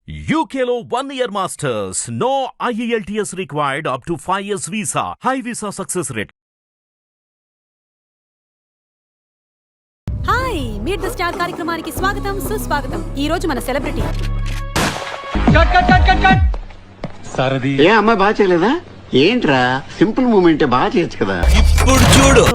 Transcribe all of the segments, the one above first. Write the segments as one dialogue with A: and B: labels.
A: UKLO 1 year masters. No IELTS required up to 5 years visa. High visa success rate.
B: Hi meet the star కార్యక్రమానికి స్వాగతం సుస్వాగతం. ఈ రోజు మన సెలబ్రిటీ
C: సారథి
D: ఏ అమ్మాయి బాగా చేయలేదా? ఏంట్రా సింపుల్ మూమెంట్ బాగా చేయొచ్చు కదా.
C: ఇప్పుడు చూడు.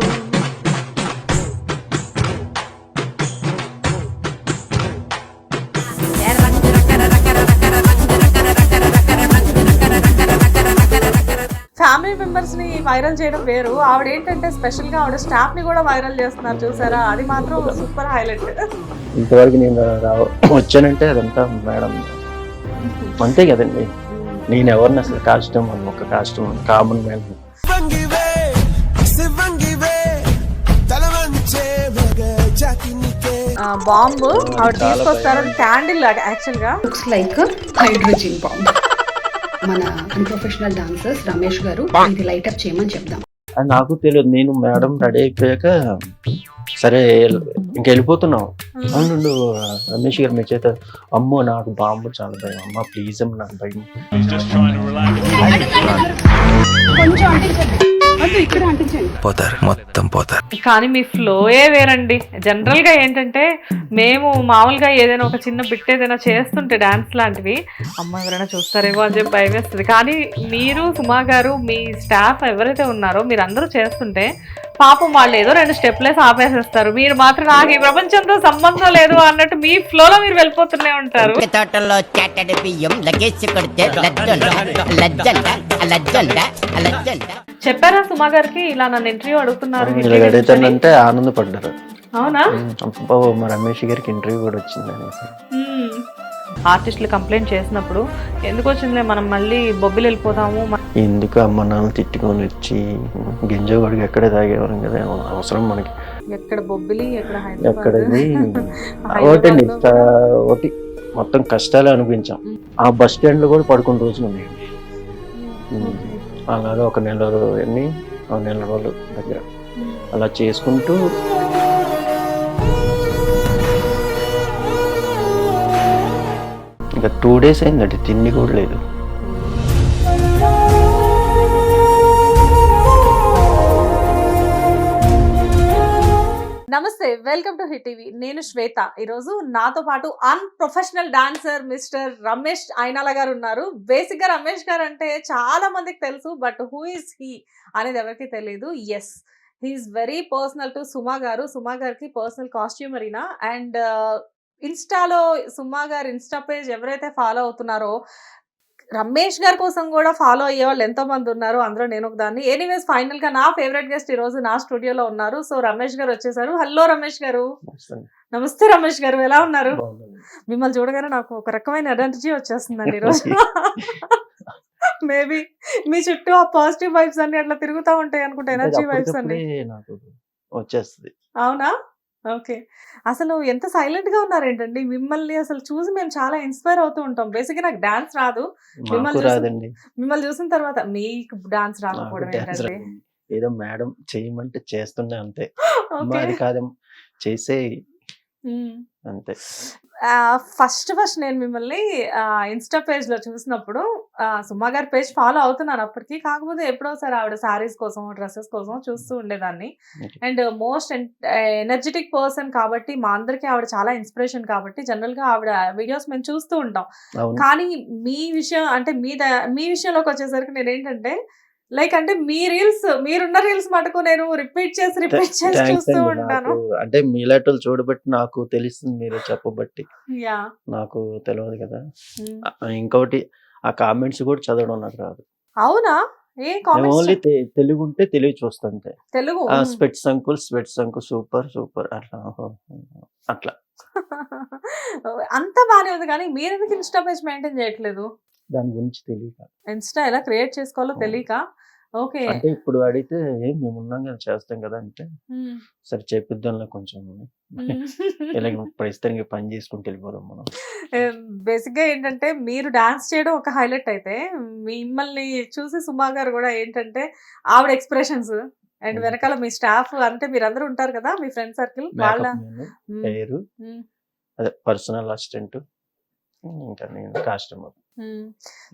E: ఫ్యామిలీ మెంబర్స్ ని వైరల్ చేయడం వేరు, ఆవిడ ఏంటంటే స్పెషల్ గా ఆవిడ స్టాఫ్ ని కూడా వైరల్ చేస్తున్నారు చూసారా, అది మాత్రం సూపర్ హైలైట్.
F: ఇంతవరకు నేను వచ్చానంటే అదంతా మేడం అంతే కదండి. నేను ఎవరిని అసలు కాస్ట్యూమ్ ఒక కాస్ట్యూమ్ కామన్ మ్యాన్.
E: బాంబు ఆవిడ తీసుకొస్తారు, క్యాండిల్ యాక్చువల్ గా
G: లుక్స్ లైక్ హైడ్రోజన్ బాంబ్. మన అన్ప్రొఫెషనల్ డాన్సర్స్ రమేష్ గారు ఇది లైట్ అప్ చేయమని చెప్దాం.
F: అది నాకు తెలియదు. నేను మేడం రెడీ అయిపోయాక సరే ఇంక వెళ్ళిపోతున్నాం. అవును రమేష్ గారు మీ చేత అమ్మో నాకు బాంబు చాలా భయం అమ్మ ప్లీజ్ అమ్మ నాకు భయం.
C: పోతారు మొత్తం పోతారు.
E: కానీ మీ ఫ్లోయే వేరండి. జనరల్ గా ఏంటంటే మేము మామూలుగా ఏదైనా ఒక చిన్న బిట్ ఏదైనా చేస్తుంటే డాన్స్ లాంటివి అమ్మ ఎవరైనా చూస్తారేమో అని చెప్పి భయం వేస్తుంది. కానీ మీరు సుమా గారు మీ స్టాఫ్ ఎవరైతే ఉన్నారో మీరు అందరూ చేస్తుంటే పాపం వాళ్ళు ఏదో 2 స్టెప్లేసి ఆపేసేస్తారు, మీరు మాత్రం నాకు ఈ ప్రపంచంతో సంబంధం లేదు అన్నట్టు మీ ఫ్లోలో మీరు వెళ్ళిపోతూనే ఉంటారు.
H: తోటలో చాటడి బియ్యం లగేజ్ కొడితే లజ్జంట.
E: చెప్పారా సుమా గారికి ఇలా నన్ను ఇంటర్వ్యూ అడుగుతున్నారు?
F: అడిగితేనంటే ఆనందపడ్డారు.
E: అవునా?
F: మా రమేష్ గారికి ఇంటర్వ్యూ కూడా వచ్చింది అనేసి.
E: ఆర్టిస్టులు కంప్లైంట్ చేసినప్పుడు ఎందుకు వచ్చిందిలే మనం మళ్ళీ బొబ్బిలు వెళ్ళిపోతాము,
F: ఎందుకు అమ్మ నాన్న తిట్టుకొని వచ్చి గింజవాడికి ఎక్కడే తాగేవాళ్ళం కదా, అవసరం మనకి
E: ఎక్కడ బొబ్బిలి ఎక్కడ
F: ఎక్కడది ఒకటండి ఒకటి మొత్తం కష్టాలే అనిపించాం. ఆ బస్ స్టాండ్ లో కూడా పడుకున్న రోజులు ఉన్నాయి. అలాగే ఒక నెల రోజులు దగ్గర అలా చేసుకుంటూ ఇంకా 2 days అయిందండి, తిండి కూడా లేదు.
E: నమస్తే, వెల్కమ్ టు హిట్ టీవీ. నేను శ్వేత. ఈరోజు నాతో పాటు unprofessional dancer mister Ramesh Ayinala గారు ఉన్నారు. బేసిక్ గా రమేష్ గారు అంటే చాలా మందికి తెలుసు, బట్ హూ ఇస్ హీ అనేది ఎవరికి తెలియదు. Yes, he is very personal to Suma గారు. సుమా గారికి పర్సనల్ కాస్ట్యూమరీనా అండ్ ఇన్స్టాలో సుమా గారు ఇన్స్టా పేజ్ ఎవరైతే ఫాలో అవుతున్నారో రమేష్ గారి కోసం కూడా ఫాలో అయ్యే వాళ్ళు ఎంతో మంది ఉన్నారు, అందులో నేను ఒక దాన్ని. ఎనీవేస్ ఫైనల్ గా నా ఫేవరెట్ గెస్ట్ ఈ రోజు నా స్టూడియోలో ఉన్నారు. సో రమేష్ గారు వచ్చేసారు. హలో రమేష్ గారు. నమస్తే రమేష్ గారు, ఎలా ఉన్నారు? మిమ్మల్ని చూడగానే నాకు ఒక రకమైన ఎనర్జీ వచ్చేస్తుందండి ఈరోజు. మేబీ మీ చుట్టూ ఆ పాజిటివ్ వైబ్స్ అన్ని అట్లా తిరుగుతూ ఉంటాయి అనుకుంటా, ఎనర్జీ వైబ్స్ అన్ని
F: వచ్చేస్తుంది.
E: అవునా? ఓకే. అసలు ఎంత సైలెంట్ గా ఉన్నారేంటండి? మిమ్మల్ని అసలు చూసి మేము చాలా ఇన్స్పైర్ అవుతూ ఉంటాం. బేసిక్ గా నాకు డాన్స్ రాదు, మిమ్మల్ని చూసిన తర్వాత మీకు డాన్స్ రాకపోవడం ఏంటంటే
F: ఏదో మేడం చేయమంటే చేస్తుండే అంతే. అది కాదు చేసే అంతే.
E: ఫస్ట్ నేను మిమ్మల్ని ఇన్స్టా పేజ్ లో చూసినప్పుడు సుమా గారి పేజ్ ఫాలో అవుతున్నాను అప్పటికి. కాకపోతే ఎప్పుడోసారి ఆవిడ శారీస్ కోసం డ్రెస్సెస్ కోసం చూస్తూ ఉండేదాన్ని. అండ్ మోస్ట్ ఎనర్జెటిక్ పర్సన్ కాబట్టి మా అందరికి ఆవిడ చాలా ఇన్స్పిరేషన్ కాబట్టి జనరల్ గా ఆవిడ వీడియోస్ మేము చూస్తూ ఉంటాం. కానీ మీ విషయం అంటే మీ విషయంలోకి వచ్చేసరికి నేను ఏంటంటే లైక్ అంటే మీరున్న రీల్స్ మటుకు నేను రిపీట్ చేసి చూస్తూ ఉంటాను.
F: అంటే మీలాంటి చూడబట్టి నాకు తెలుస్తుంది, మీరే చెప్పబట్టి నాకు తెలియదు కదా. ఇంకొకటి ఆ కామెంట్స్ కూడా చదవడం నాకు రాదు.
E: అవునా?
F: ఓన్లీ తెలుగు ఉంటే తెలుగు చూస్తాను.
E: తెలుగు
F: స్వెట్స్ అంకుల్ సూపర్ సూపర్ అట్లా
E: అంతా బానే ఉంది. కానీ మీరు ఎందుకు ఇన్స్టా పేజ్ మెయింటైన్ చేయట్లేదు?
F: దాని గురించి తెలియక,
E: ఇన్స్టా ఎలా క్రియేట్ చేసుకోవాలో తెలియక. ఓకే.
F: అంటే ఇప్పుడు అడిగితే మేము ఉన్నాం కదా చేస్తాం కదా అంటే సరే చేపిద్దాంలో కొంచెం ఇలా ప్రస్తుతానికి పని చేసుకుంటూ వెళ్ళిపోదాం మనం.
E: బేసిక్ గా ఏంటంటే మీరు డాన్స్ చేయడం ఒక హైలైట్ అయితే మిమ్మల్ని చూసి సుమా గారు కూడా ఏంటంటే ఆవిడ ఎక్స్ప్రెషన్స్ అండ్ వెనకాల మీ స్టాఫ్ అంటే మీరందరూ ఉంటారు కదా మీ ఫ్రెండ్ సర్కిల్ వాళ్ళ
F: పేరు అదే పర్సనల్ అసిస్టెంట్ ఇంకా నేను కస్టమర్.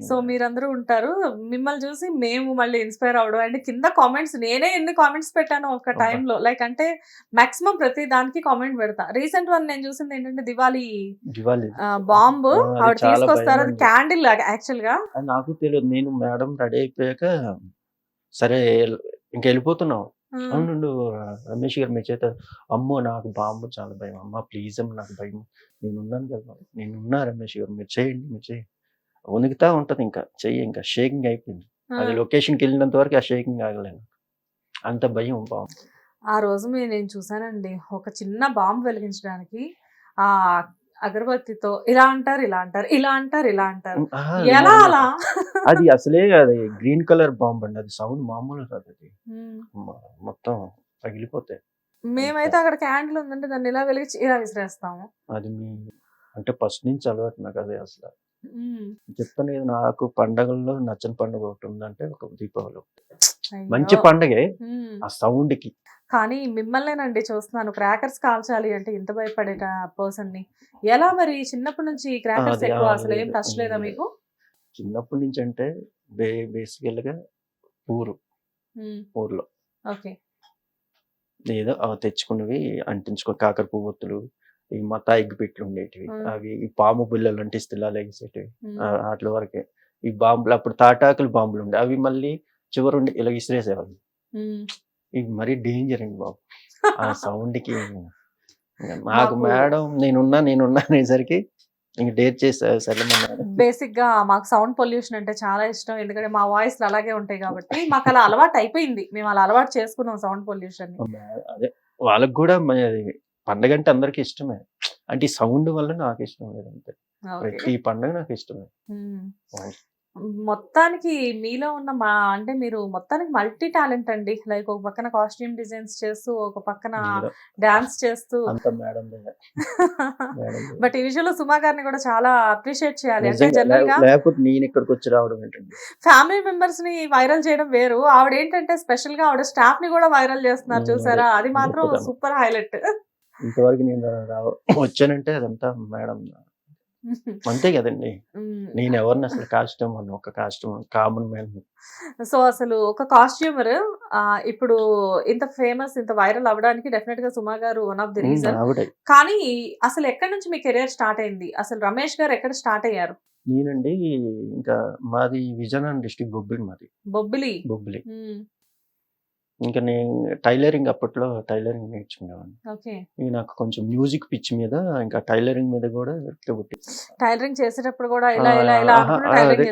E: సో మీరందరూ ఉంటారు. మిమ్మల్ని చూసి మేము మళ్ళీ ఇన్స్పైర్ అవ్వడం అండ్ కింద కామెంట్స్ నేనే ఎన్ని కామెంట్స్ పెట్టాను ఒక
F: అబ్బా!
E: టైంలో. లైక్ అంటే మాక్సిమం ప్రతి దానికి కామెంట్ పెడతా. రీసెంట్ వన్ నేను చూసింది ఏంటంటే దివాళీ
F: దివాళీ
E: బాంబు
F: అది
E: ఆవిడ
F: చాలా
E: తీసుకొస్తారు. అది
F: భయమండి.
E: క్యాండిల్ యాక్చువల్ గా.
F: అది నాకు తెలియదు. నేను మేడం రెడీ అయిపోయాక సరే ఇంక వెళ్ళిపోతున్నాం. అవునుండు రమేష్ గారు మీ చేత అమ్మో నాకు బాంబు చాలా భయం అమ్మ ప్లీజ్ అమ్మ నాకు భయం నేనున్నాను కదా నేనున్నా రమేష్ గారు మీరు చేయండి మీరు చేయండి వణుకుతా ఉంటది ఇంకా చెయ్యి ఇంకా షేకింగ్ అయిపోయింది. అది లొకేషన్కి వెళ్ళినంత వరకు ఆ షేకింగ్ ఆగలేను అంత భయం బాంబు.
E: ఆ రోజు నేను చూసానండి ఒక చిన్న బాంబు వెలిగించడానికి ఆ అగరబత్తితో ఇలా అంటారు ఇలా అంటారు ఇలా అంటారు ఇలా అంటారు
F: ఆహా,
E: ఎలా
F: విన్నాను.
E: అలా.
F: అది అసలే అది గ్రీన్ కలర్ బాంబు అండి. అది సౌండ్ మామూలు కాదు. అది మొత్తం పగిలిపోతాయి.
E: మేమైతే అక్కడ క్యాండిల్ ఉందంటే దాన్ని ఇలా వెలిగించి ఇలా విసిరేస్తాము.
F: అది మీ అంటే ఫస్ట్ నుంచి అలవాటు నాకు అదే అసలు
E: ఉమ్.
F: చెప్తాను కదా నాకు పండగల్లో నచ్చని పండుగ ఒకటి ఉందంటే ఒక దీపావళి ఒకటి.
E: అయ్యో.
F: మంచి పండగే
E: ఉమ్.
F: ఆ సౌండ్ కి.
E: కానీ మిమ్మల్నేనండి చూస్తున్నాను క్రాకర్స్ కాల్చాలి అంటే ఇంత భయపడే పర్సన్ ని ఎలా మరి చిన్నప్పటి నుంచి క్రాకర్స్
F: అది
E: ఎక్కువ అసలు ఏం
F: లేదు,
E: టచ్ లేదా
F: లేదు.
E: మీకు?
F: చిన్నప్పటి నుంచి అంటే బేసికల్ గా ఊర్లో
E: ఓకే.
F: ఏదో తెచ్చుకున్నవి అంటించుకో కాకర పువ్వొత్తులు ఈ మతాయి పెట్లు ఉండేటివి అవి ఈ పాము బిళ్ళలు అంటే ఇస్తలా ఎగిసేటివి వాటి వరకే. ఈ బాంబులు అప్పుడు తాటాకులు బాంబులు ఉండే అవి మళ్ళీ చివరుండి ఇలా ఇసిరేసేవాళ్ళు. ఇవి మరీ డేంజర్ అండి బాబు ఆ సౌండ్ కి. నాకు మేడం నేనున్నా అనేసరికి ఇంక డేర్ చేస్తారు సరే.
E: బేసిక్ గా మాకు సౌండ్ పొల్యూషన్ అంటే చాలా ఇష్టం. ఎందుకంటే మా వాయిస్ అలాగే ఉంటాయి కాబట్టి మాకు అలా అలవాటు అయిపోయింది. మేము అలా అలవాటు చేసుకున్నాం సౌండ్ పొల్యూషన్ ని.
F: అదే వాళ్ళకి కూడా పండగ అంటే అందరికి ఇష్టమే. అంటే ఈ సౌండ్ వల్ల నాకు ఇష్టం లేదు అంతే. ప్రతి పండగ నాకు ఇష్టమే.
E: మొత్తానికి మీలో ఉన్న అంటే మీరు మొత్తానికి మల్టీ టాలెంట్ అండి. లైక్ ఒక పక్కన కాస్ట్యూమ్ డిజైన్స్ చేస్తూ ఒక పక్కన డాన్స్ చేస్తూ
F: అంత మేడం
E: బట్ ఈ విషయంలో సుమా గారిని కూడా చాలా అప్రిషియేట్ చేయాలి. అంటే జనరల్ గా
F: లేకపోతే నేను ఇక్కడికి వచ్చి రావడం ఏంటండి
E: ఫ్యామిలీ మెంబర్స్ ని వైరల్ చేయడం వేరు. ఆవిడ ఏంటంటే స్పెషల్ గా ఆవిడ స్టాఫ్ ని కూడా వైరల్ చేస్తున్నారు చూసారా? అది మాత్రం సూపర్ హైలైట్.
F: ఇంతవరకు నేను వచ్చానంటే అదంతా మేడం అంతే కదండి. నేను ఎవరిని అసలు కాస్ట్యూమ్ అని ఒక కాస్ట్యూమ్ కామన్ మ్యాన్.
E: సో అసలు ఒక కాస్ట్యూమర్ ఇప్పుడు ఇంత ఫేమస్ ఇంత వైరల్ అవ్వడానికి డెఫినెట్ గా సుమా గారు వన్ ఆఫ్ ది రీజన్. కానీ అసలు ఎక్కడి నుంచి మీ కెరియర్ స్టార్ట్ అయింది? అసలు రమేష్ గారు ఎక్కడ స్టార్ట్ అయ్యారు?
F: నేనండి ఇంకా మాది విజయనగరం డిస్ట్రిక్ట్ బొబ్బిలి. ఇంకా నేను టైలరింగ్ అప్పట్లో టైలరింగ్ నేర్చుకునేవాడిని. ఇక నాకు కొంచెం మ్యూజిక్ పిచ్ మీద ఇంకా టైలరింగ్ మీద కూడా
E: టైలరింగ్ చేసేటప్పుడు కూడా ఇలా ఇలా ఇలా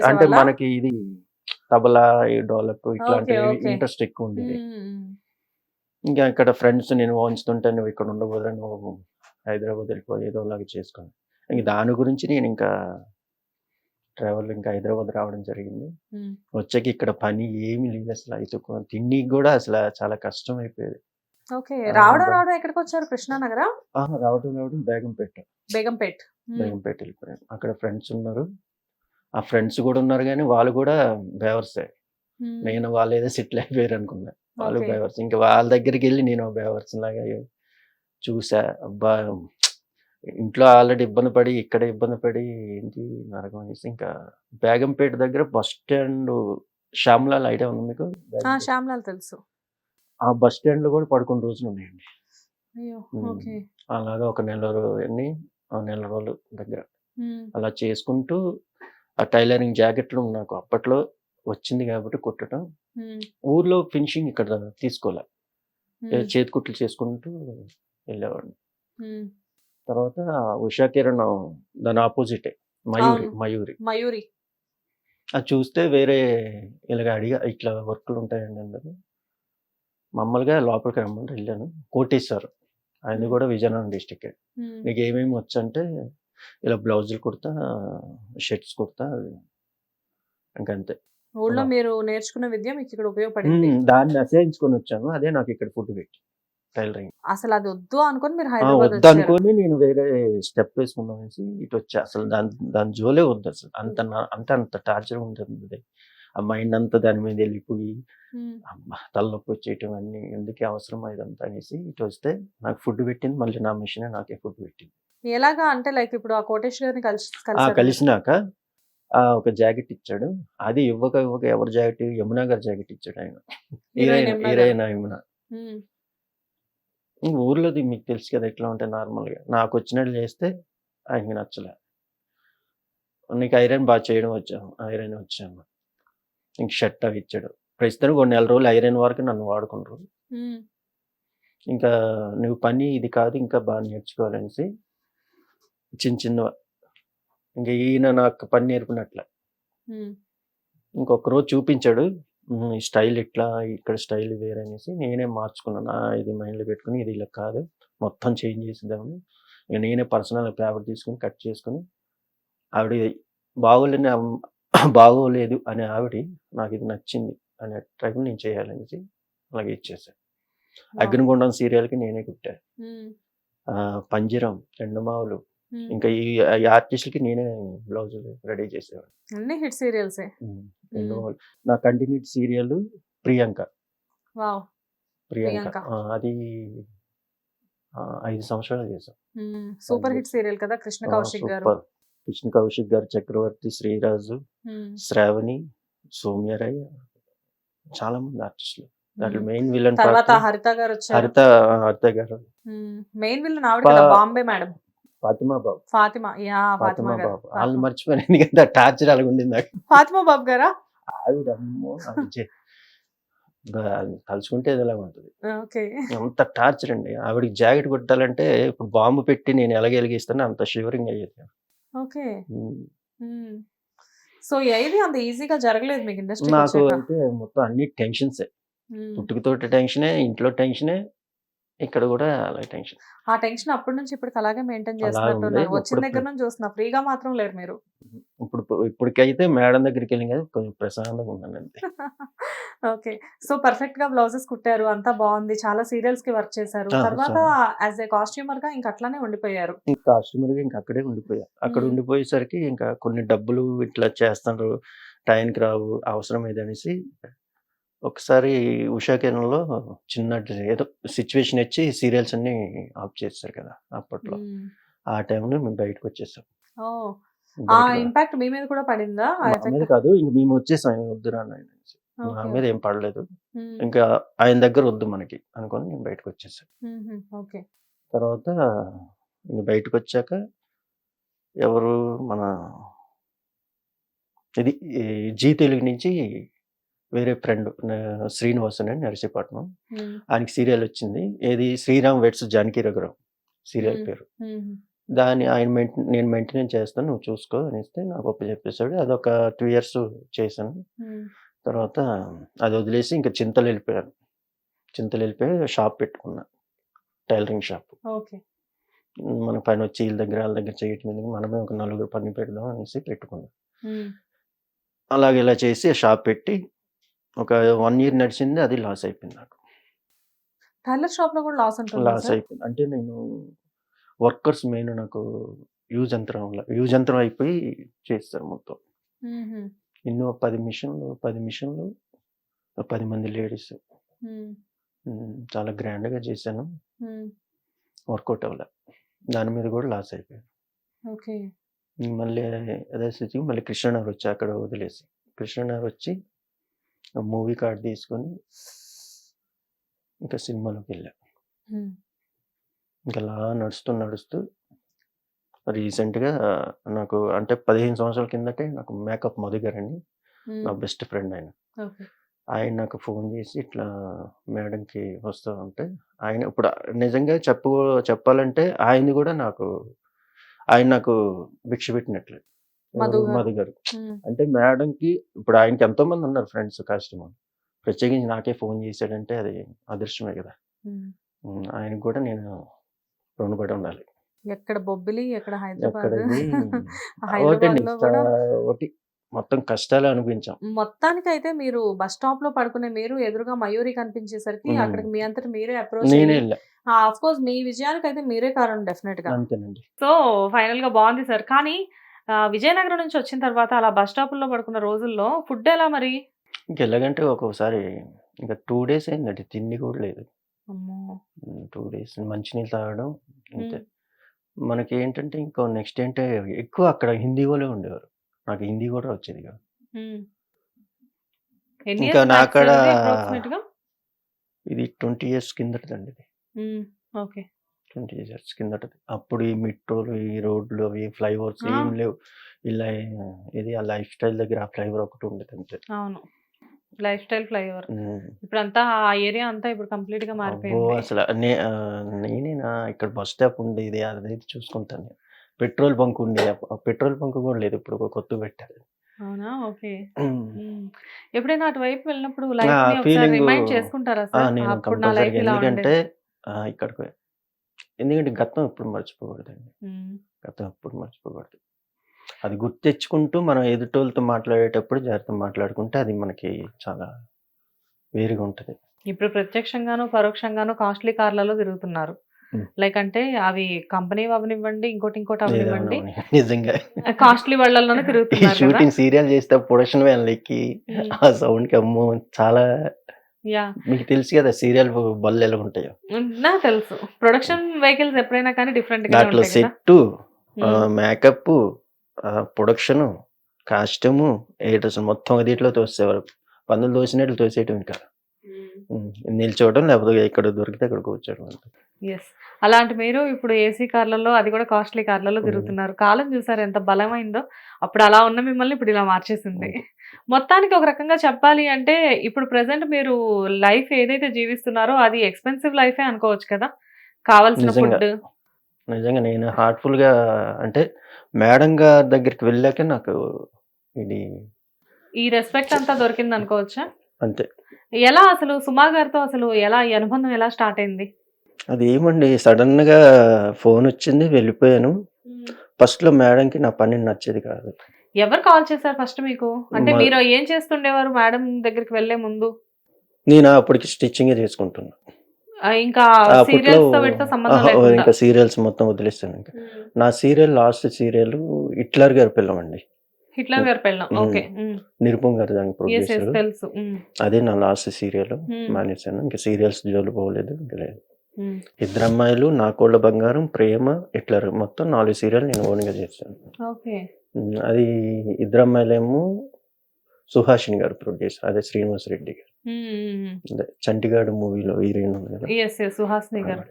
F: అంటే మనకి ఇది తబలా డోలక్ ఇట్లాంటివి ఇంట్రెస్ట్ ఎక్కువ ఉండేది. ఇంకా ఇక్కడ ఫ్రెండ్స్ నేను వంచుతుంటే నువ్వు ఇక్కడ ఉండబోదు నువ్వు హైదరాబాద్ వెళ్ళిపోయి ఏదో లాగా చేసుకోను. ఇంక దాని గురించి నేను ఇంకా ట్రావెల్ ఇంకా హైదరాబాద్ రావడం జరిగింది. వచ్చాక ఇక్కడ పని ఏమి లేదు అసలు. అయితే తిండికి కూడా అసలు చాలా కష్టం అయిపోయేది.
E: రావడం ఎక్కడికి వచ్చారు? కృష్ణానగరా?
F: రావడం బేగంపేట వెళ్ళిపోయాను. అక్కడ ఫ్రెండ్స్ ఉన్నారు. ఆ ఫ్రెండ్స్ కూడా ఉన్నారు కానీ వాళ్ళు కూడా బేవర్సే. నేను వాళ్ళు ఏదో సెటిల్ అయిపోయారు అనుకున్నా. వాళ్ళు బేవర్స్. ఇంకా వాళ్ళ దగ్గరికి వెళ్ళి నేను బేవర్స్ లాగా చూసా. అబ్బా ఇంట్లో ఆల్రెడీ ఇబ్బంది పడి ఇక్కడ ఇబ్బంది పడి ఏంటి నరకం అనేసి ఇంకా బేగంపేట దగ్గర బస్ స్టాండ్ శ్యామ్లాల్ ఐడియా ఉంది మీకు?
E: శ్యామ్లాల్ తెలుసు.
F: ఆ బస్ స్టాండ్ లో కూడా పడుకున్న రోజులు ఉన్నాయండి. అలాగా ఒక నెల రోజులు దగ్గర అలా చేసుకుంటూ ఆ టైలరింగ్ జాకెట్లు నాకు అప్పట్లో వచ్చింది కాబట్టి కుట్టడం. ఊర్లో ఫినిషింగ్ ఇక్కడ తీసుకోలే, చేతి కుట్లు చేసుకుంటూ వెళ్ళేవాడిని. తర్వాత ఉషా కిరణ్ దాని ఆపోజిటే మయూరి. అది చూస్తే వేరే ఇలాగ అడిగా ఇట్లా వర్క్లు ఉంటాయండి అందరు. మామూలుగా లోపలికి రమ్మంటే వెళ్ళాను. కోటేశ్వర్ ఆయన కూడా విజయనగరం డిస్టిక్. నీకు ఏమేమి వచ్చంటే ఇలా బ్లౌజులు కుడతా, షర్ట్స్ కుడతా, ఇంకంతే.
E: ఊళ్ళో మీరు నేర్చుకున్న విద్య మీకు ఇక్కడ ఉపయోగపడింది.
F: దాన్ని అసహించుకొని వచ్చాను. అదే నాకు ఇక్కడ ఫుడ్ పెట్టి టైలరింగ్.
E: అసలు అది వద్దు అనుకుని మీరు హైదరాబాద్
F: వద్దనుకొని నేను వేరే స్టెప్ వేసుకుందాం అనేసి ఇటు వచ్చా. అసలు దాని జోలే వద్దు అసలు. అంత టార్చర్ ఉంటుంది. ఆ మైండ్ అంతా దాని మీద వెళ్ళిపోయి తలనొప్పి వచ్చేయటం అన్ని ఎందుకే అవసరం ఇదంతా అనేసి ఇటు వస్తే నాకు ఫుడ్ పెట్టింది. మళ్ళీ నా మిషన్ నాకే ఫుడ్ పెట్టింది.
E: ఎలాగా అంటే లైక్ ఇప్పుడు ఆ కోటేష్ గారిని
F: కలిసినాక ఒక జాకెట్ ఇచ్చాడు. అది ఇవ్వక ఎవరి జాకెట్, యమునా గారి జాకెట్ ఇచ్చాడు ఆయన. హీరోయిన్ యమున. ఊర్లోది మీకు తెలుసు కదా ఎట్లా ఉంటాయి నార్మల్గా. నాకు వచ్చినట్లు చేస్తే ఆయనకి నచ్చలే. నీకు ఐరన్ బాగా చేయడం ఐరన్ వచ్చాను. ఇంక షర్ట్ అవి ఇచ్చాడు. ప్రస్తుతానికి కొన్ని నెల రోజులు ఐరన్ వరకు నన్ను వాడుకుంటారు. ఇంకా నువ్వు పని ఇది కాదు ఇంకా బాగా నేర్చుకోవాలనేసి చిన్న ఇంకా ఈయన నాకు పని నేర్పినట్లే. ఇంకొక రోజు చూపించాడు. ఈ స్టైల్ ఇట్లా, ఇక్కడ స్టైల్ వేరే అనేసి నేనే మార్చుకున్నాను. ఇది మైండ్లో పెట్టుకుని ఇది ఇలా కాదు మొత్తం చేంజ్ చేసేద్దామని ఇక నేనే పర్సనల్ పేపర్ తీసుకుని కట్ చేసుకుని ఆవిడ బాగోలేదు అనే ఆవిడ నాకు ఇది నచ్చింది అనే టైప్ నేను చేయాలనేసి అలాగే ఇచ్చేసాను. అగ్నిగుండం సీరియల్కి నేనే కుట్టాను. పంజరం, ఎండమావులు, ఇంకా ఈ ఆర్టిస్టులకి నేనే బ్లౌజ్ రెడీ చేసేవాడు.
E: అన్ని హిట్ సీరియల్సే.
F: ఎండమావులు నా కంటిన్యూడ్ సీరియల్ ప్రియాంక. అది 5 సంవత్సరాలు చేశాం.
E: సూపర్ హిట్ సీరియల్ కదా. కృష్ణ కౌశిక్ గారు,
F: చక్రవర్తి, శ్రీరాజు, శ్రావణి, సౌమ్యరాయ్, చాలా మంది ఆర్టిస్టులు. దాంట్లో మెయిన్ విలన్
E: తర్వాత హరిత గారు వచ్చారు.
F: హరిత గారు
E: మెయిన్ విలన్ ఆవిడ కదా, బాంబే మేడం.
F: ఫాతిమా బాబు.
E: ఫాతిమా
F: బాబు వాళ్ళు మర్చిపోయాను కదా. టార్చర్ అలాగ ఉండింది నాకు.
E: ఫాతిమా బాబు గారా?
F: ఆవిడ అమ్మో తలుచుకుంటే ఎలా ఉంటుంది. అంత టార్చర్ అండి. ఆవిడకి జాకెట్ కుట్టాలంటే ఇప్పుడు బాంబు పెట్టి నేను ఎలాగ వెలిగిస్తాను అంత షివరింగ్ అయ్యేది.
E: ఓకే. సో ఏది అంత ఈజీగా జరగలేదు మీకు ఇండస్ట్రీ?
F: నాకు అయితే మొత్తం అన్ని టెన్షన్సే. పుట్టుకతోటి టెన్షనే, ఇంట్లో టెన్షనే, ఇక్కడ కూడా అలాగే టెన్షన్.
E: ఆ టెన్షన్ అప్పటి నుంచి ఇప్పటికి అలాగే మెయింటైన్ చేస్తున్నట్టున్నారు. వచ్చిన దగ్గర నుంచి చూస్తున్నా ఫ్రీగా మాత్రం లేరు మీరు.
F: ఇప్పటికైతే మేడం దగ్గరికి వెళ్ళి కదా కొంచెం ప్రశాంతంగా ఉన్నాను అంతే.
E: ఓకే. సో పర్ఫెక్ట్ గా బ్లౌజెస్ కుట్టారు, అంతా బాగుంది. చాలా సీరియల్స్ కి వర్క్ చేశారు. తర్వాత యాజ్ ఏ కాస్ట్యూమర్ గా ఇంకా అట్లానే ఉండిపోయారు.
F: కాస్ట్యూమర్ గా ఇంకా అక్కడే ఉండిపోయా. అక్కడ ఉండిపోయేసరికి ఇంకా కొన్ని డబ్బులు ఇట్లా చేస్తారు, టైంకి రావు, అవసరం ఏదనేసి ఒకసారి ఉషా కిరణ్లో చిన్న ఏదో సిచ్యువేషన్ వచ్చి సీరియల్స్ అన్ని ఆఫ్ చేస్తారు కదా అప్పట్లో. ఆ టైంలో మేము బయటకు వచ్చేసాం.
E: ఆ ఇంపాక్ట్ మీ మీద కూడా పడిందా?
F: మీద కాదు, ఇంక మేము వచ్చేసాం వద్దురా అనేసి. నా మీద ఏం పడలేదు. ఇంకా ఆయన దగ్గర వద్దు మనకి అనుకొని నేను బయటకు వచ్చేసాను. తర్వాత ఇంక బయటకు వచ్చాక ఎవరు మన ఇది జీ తెలుగు నుంచి వేరే ఫ్రెండ్ శ్రీనివాసన్ అని నర్సీపట్నం, ఆయనకి సీరియల్ వచ్చింది. ఏది శ్రీరామ్ వెట్స్ జానకి రఘురామ్ సీరియల్ పేరు. దాన్ని నేను మెయింటెనెన్స్ చేస్తాను, నువ్వు చూసుకో అనేస్తే నాకు చెప్పేశాడు. అదొక 2 years చేశాను. తర్వాత అది వదిలేసి ఇంకా చింతలు వెళ్ళిపోయి షాప్ పెట్టుకున్నా, టైలరింగ్ షాప్. మన పైన వచ్చి వీళ్ళ దగ్గర వాళ్ళ దగ్గర చేయటం మీద మనమే ఒక 4 పని పెడదాం అనేసి పెట్టుకున్నా. అలాగే ఇలా చేసి షాప్ పెట్టి ఒక 1 year నడిచింది. అది లాస్ అయిపోయింది నాకు.
E: టైలర్ షాప్ లో కూడా లాస్
F: అయిపోయింది. అంటే నేను వర్కర్స్ మెయిన్ నాకు యూజ్ యంత్రం అయిపోయి చేస్తారు మొత్తం. ఎన్నో 10 మిషన్లు 10 మంది లేడీస్. చాలా గ్రాండ్గా చేశాను. వర్కౌట్ అవ్వలే. దాని మీద కూడా లాస్ అయిపోయాను. మళ్ళీ అదే స్థితికి మళ్ళీ కృష్ణనగర్ వచ్చి అక్కడ వదిలేసి కృష్ణనగర్ వచ్చి మూవీ కార్డ్ తీసుకొని ఇంకా సినిమాలోకి వెళ్ళా. ఇంకా అలా నడుస్తూ రీసెంట్గా నాకు అంటే 15 సంవత్సరాల కిందటే నాకు మేకప్ మధు గారు అని నా బెస్ట్ ఫ్రెండ్ ఆయన నాకు ఫోన్ చేసి ఇట్లా మేడంకి వస్తామంటే ఆయన ఇప్పుడు నిజంగా చెప్పాలంటే ఆయనది కూడా ఆయన నాకు భిక్ష పెట్టినట్లే మధు గారు. అంటే మేడంకి ఇప్పుడు ఆయనకి ఎంతో మంది ఉన్నారు ఫ్రెండ్స్ కాస్ట్యూమర్, ప్రత్యేకించి నాకే ఫోన్ చేశాడంటే అది అదృష్టమే కదా. ఆయనకు కూడా నేను రుణపడి ఉండాలి.
E: ఎక్కడ బొబ్బిలి, ఎక్కడ హైదరాబాద్,
F: ఒకటి మొత్తం కష్టాలు అనిపించాం.
E: మొత్తానికి అయితే మీరు బస్ స్టాప్ లో పడుకునే మీరు ఎదురుగా మయూరి కనిపించేసరికి అక్కడికి మీ అంతటి మీరే అప్రోచ్.
F: నేనే వెళ్ళా.
E: ఆఫ్ కోర్స్ మీ విజయానికి అయితే మీరే కారణం డెఫినెట్ గా.
F: అంతేనండి.
E: సో ఫైనల్ గా బాగుంది సార్. కానీ విజయనగరం నుంచి వచ్చిన తర్వాత అలా బస్ స్టాప్ లో పడుకున్న రోజుల్లో ఫుడ్ ఎలా మరి?
F: ఇంకెలాగంటే ఒక్కొక్కసారి ఇంకా 2 days అయిందండి, తిండి కూడా లేదు. 2 days మంచినీళ్ళు తాగడం అంతే. మనకి ఏంటంటే ఇంకో నెక్స్ట్ ఏంటే ఎక్కువ అక్కడ హిందీ వాళ్ళే ఉండేవారు. నాకు హిందీ కూడా వచ్చేది కాదు.
E: ఎన్ని
F: ఇంకా
E: ఇయర్స్ బ్యాక్
F: నాక్కడ
E: సార్ ఇది అప్రాక్సిమేట్ గా?
F: ఇది 20 ఇయర్స్ కిందటదండి ఇది.
E: ఓకే.
F: 20 ఇయర్స్ కిందటది. అప్పుడు ఈ మెట్రోలు, ఈ రోడ్లు, అవి ఫ్లైఓవర్స్ ఏం లేవు. ఇలా ఇది ఆ లైఫ్ స్టైల్ దగ్గర ఆ ఫ్లైఓవర్ ఒకటి ఉండేది అంతే.
E: అవును. Lifestyle flyover.
F: ఉమ్.
E: ఇప్పుడంతా ఆ ఏరియా అంతా ఇప్పుడు కంప్లీట్ గా
F: అబ్బో
E: మారిపోయింది.
F: అసలు నేనేనా ఇక్కడ బస్ స్టాప్ ఉండేది అది చూసుకుంటాను. పెట్రోల్ బంక్ ఉండేది. ఆ పెట్రోల్ బంక్ కూడా లేదు, ఇప్పుడు ఒక కొత్త పెట్టారు.
E: అవునా? ఓకే.
F: ఉమ్.
E: ఎప్పుడైనా అటువైపు వెళ్ళినప్పుడు
F: ఆ
E: లైఫ్ ని ఒకసారి
F: ఫీలింగ్
E: రిమైండ్ చేసుకుంటారా సార్?
F: నేను
E: అప్పుడు నా లైఫ్
F: కంపల్సరీగా
E: ఇలా
F: ఎందుకంటే
E: ఉండేది.
F: ఇక్కడికి ఎందుకంటే గతం ఎప్పుడు మర్చిపోకూడదండి.
E: ఉమ్.
F: గతం ఎప్పుడు మర్చిపోకూడదు. అది గుర్తు తెచ్చుకుంటూ మనం ఎదుటోళ్ళతో మాట్లాడేటప్పుడు జాగ్రత్తగా మాట్లాడుకుంటే అది మనకి చాలా వేరుగా ఉంటది.
E: ఇప్పుడు ప్రత్యక్షంగాను పరోక్షంగాను కాస్ట్లీ కార్లలో తిరుగుతున్నారు.
F: ఉమ్.
E: లైక్ అంటే అవి కంపెనీ అవనివ్వండి, ఇంకోటి అవనివ్వండి,
F: ఏదైనా నిజంగా
E: కాస్ట్లీ వాళ్ళలోనే
F: ఈ
E: తిరుగుతున్నారు కదా.
F: షూటింగ్ సీరియల్ చేస్తే ప్రొడక్షన్ వ్యాన్లు ఎక్కి
E: ఉమ్.
F: ఆ సౌండ్ కి అమ్మో చాలా
E: యా.
F: మీకు తెలుసు కదా సీరియల్ బళ్ళు ఎలా ఉంటాయో.
E: నాకు తెలుసు. ప్రొడక్షన్ వెహికల్స్ ఎప్పుడైనా కానీ డిఫరెంట్ గానే
F: దాంట్లో
E: ఉంటాయి కదా.
F: సెట్,
E: ఉమ్.
F: మేకప్, ప్రొడక్షన్, కాస్ట్యూమ్, ఎడిటర్స్ మొత్తం దీంట్లో తోసేవారు. పందులు తోసినట్లు తోసేయటం ఇంకా నిల్చోవడం, లేకపోతే ఎక్కడ దొరికితే అక్కడ కూర్చోవడం అంతే.
E: ఎస్. అలాంటి మీరు ఇప్పుడు ఏసీ కార్లలో, అది కూడా కాస్ట్లీ కార్లలో
F: ఉమ్.
E: తిరుగుతున్నారు. కాలం చూసారు ఎంత బలమైందో. అప్పుడు అలా ఉన్న మిమ్మల్ని ఇప్పుడు ఇలా మార్చేసింది.
F: అంతే.
E: మొత్తానికి ఒక రకంగా చెప్పాలి అంటే ఇప్పుడు ప్రెసెంట్ మీరు లైఫ్ ఏదైతే జీవిస్తున్నారో అది ఎక్స్పెన్సివ్ లైఫే అనుకోవచ్చు కదా. కావాల్సిన
F: నిజంగా
E: ఫుడ్.
F: నిజంగా నేను హార్ట్ఫుల్ గా అంటే మేడం గారి దగ్గరికి వెళ్ళాక నాకు ఇది
E: ఈ రెస్పెక్ట్ అంతా దొరికింది అనుకోవచ్చా?
F: అంతే.
E: ఎలా అసలు సుమా గారితో అసలు ఎలా ఈ అనుబంధం ఎలా స్టార్ట్ అయింది?
F: అది ఏమండి సడన్ గా ఫోన్ వచ్చింది, వెళ్ళిపోయాను. ఫస్ట్ లో మేడంకి నా పని నచ్చేది కాదు.
E: ఎవరు కాల్ చేశారు ఫస్ట్ మీకు? అంటే
F: మా-
E: మీరు ఏం చేస్తుండేవారు మేడం దగ్గరికి వెళ్లే ముందు?
F: నేను అప్పటికి స్టిచ్చింగ్ చేసుకుంటున్నా.
E: ఇంకా
F: అప్పట్లో
E: సీరియల్స్ తో వీటితో సంబంధం లేకుండా.
F: ఇంకా సీరియల్స్ మొత్తం వదిలేస్తాను. ఇంకా నా సీరియల్ లాస్ట్ సీరియల్ హిట్లర్ గారి పిల్లం అండి.
E: హిట్లర్ గారు పెళ్ళం. ఓకే.
F: నిరుపం గారు దానికి
E: ఎస్
F: ప్రొడ్యూసర్.
E: తెలుసు.
F: అదే నా లాస్ట్ సీరియల్. మానేశాను. ఇంకా సీరియల్స్ జోలు పోలేదు, ఇంకా లేదు. ఇద్దరు అమ్మాయిలు, నా కోళ్ళ బంగారం, ప్రేమ, హిట్లర్ మొత్తం 4 సీరియల్ నేను ఓన్గా చేశాను.
E: ఓకే.
F: అది ఇద్దరు అమ్మాయిలేమో సుహాసిని గారు ప్రొడ్యూసర్, అదే శ్రీనివాస్ రెడ్డి గారు, అదే చంటిగాడు మూవీలో హీరోయిన్ ఉంది కదా,
E: ఎస్ ఎస్ సుహాసిని గారు.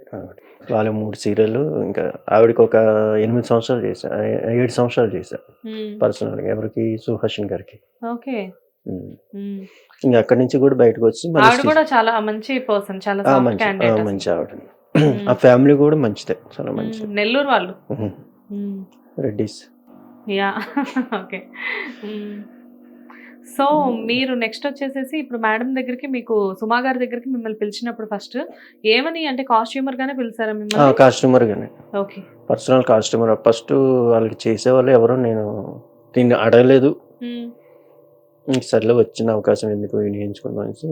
F: వాళ్ళ 3 సీరియల్. ఇంకా ఆవిడకి ఒక 8 సంవత్సరాలు చేశా, 7 సంవత్సరాలు చేశా పర్సనల్గా. ఎవరికి? సుహాసిని గారికి.
E: ఓకే.
F: ఇంకా అక్కడి నుంచి కూడా బయటకు వచ్చి
E: ఆవిడ కూడా చాలా మంచి పర్సన్, చాలా సాఫ్ట్
F: మంచి
E: క్యాండిడేట్.
F: మంచి ఆవిడ. ఆ ఫ్యామిలీ కూడా మంచిదే, చాలా మంచిది.
E: నెల్లూరు వాళ్ళు.
F: రెడ్డిస్.
E: యా. ఓకే. సో మీరు నెక్స్ట్ వచ్చేసేసి ఇప్పుడు మేడం దగ్గరికి, మీకు సుమా గారి దగ్గరికి మిమ్మల్ని పిలిచినప్పుడు ఫస్ట్ ఏమని, అంటే కాస్ట్యూమర్ గానే పిలిచారా మిమ్మల్ని?
F: కాస్ట్యూమర్ గానే,
E: ఓకే.
F: Personal costumer. ఫస్ట్ వాళ్ళకి చేసేవాళ్ళు ఎవరో నేను దీన్ని అడగలేదు. సర్లే వచ్చిన అవకాశం ఎందుకు వినియోగించుకుందాం అనేసి